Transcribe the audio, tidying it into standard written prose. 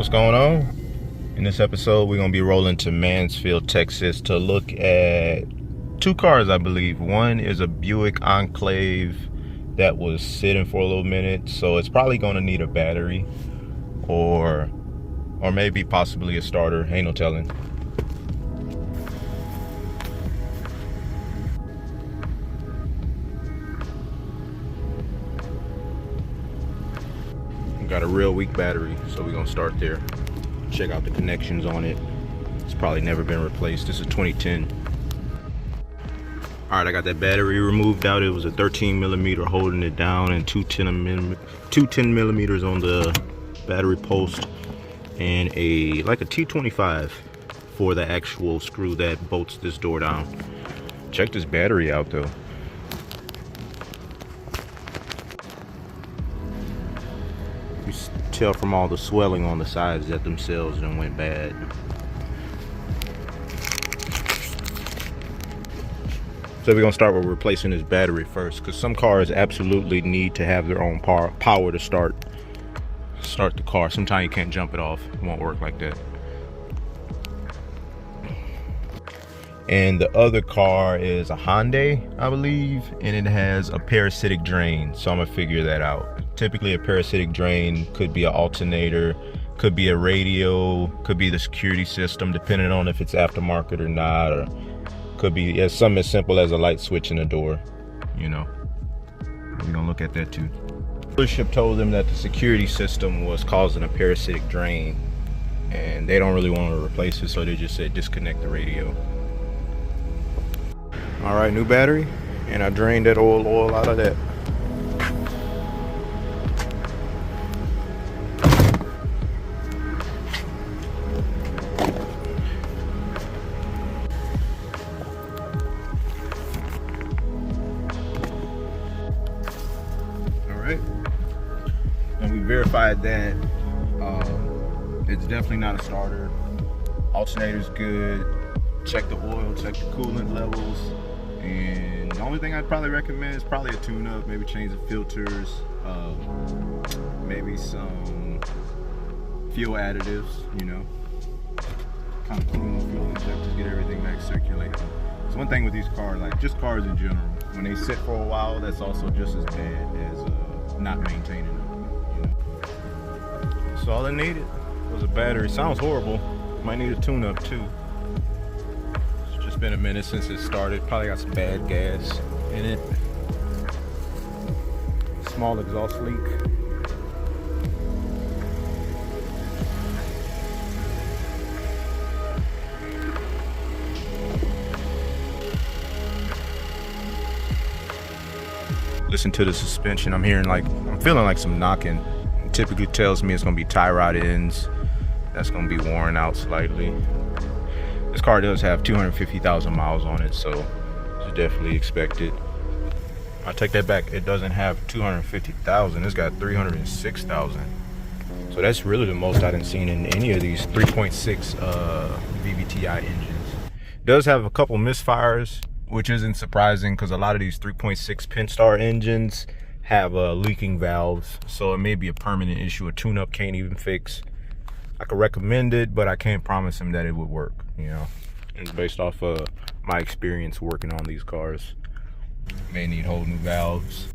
What's going on? In this episode, we're going to be rolling to Mansfield, Texas to look at two cars, I believe. One is a Buick Enclave that was sitting for a little minute, so it's probably going to need a battery or maybe possibly a starter. Ain't no telling. Got a real weak battery, so we're gonna start there. Check out the connections on it. It's probably never been replaced. This is 2010. All right, I got that battery removed out. It was a 13 millimeter holding it down and two 10 millimeters on the battery post, and like a T25 for the actual screw that bolts this door down. Check this battery out though. You tell from all the swelling on the sides that themselves done went bad. So we're gonna start with replacing this battery first, because some cars absolutely need to have their own power to start the car. Sometimes you can't jump it off. It won't work like that. And the other car is a Hyundai, I believe, and it has a parasitic drain, so I'm gonna figure that out. Typically a parasitic drain could be an alternator, could be a radio, could be the security system, depending on if it's aftermarket or not, or could be something as simple as a light switch in the door, you know. We're gonna look at that too. The dealership told them that the security system was causing a parasitic drain, and they don't really want to replace it, so they just said disconnect the radio. All right, new battery, and I drained that oil out of that. All right, and we verified that it's definitely not a starter. Alternator's good. Check the oil, check the coolant levels. And the only thing I'd probably recommend is probably a tune-up, maybe change the filters, maybe some fuel additives, you know, kind of clean the fuel injectors, get everything back circulating. So one thing with these cars, like just cars in general, when they sit for a while, that's also just as bad as not maintaining them, you know. So all I needed was a battery. Sounds horrible, might need a tune-up too. It's been a minute since it started. Probably got some bad gas in it. Small exhaust leak. Listen to the suspension. I'm feeling like some knocking. It typically tells me it's gonna be tie rod ends. That's gonna be worn out slightly. This car does have 250,000 miles on it, so it's definitely expected. I take that back. It doesn't have 250,000. It's got 306,000. So that's really the most I've seen in any of these 3.6 VVTi engines. It does have a couple misfires, which isn't surprising because a lot of these 3.6 Pentastar engines have leaking valves, so it may be a permanent issue a tune-up can't even fix. I could recommend it, but I can't promise him that it would work, you know. And based off of my experience working on these cars, may need whole new valves.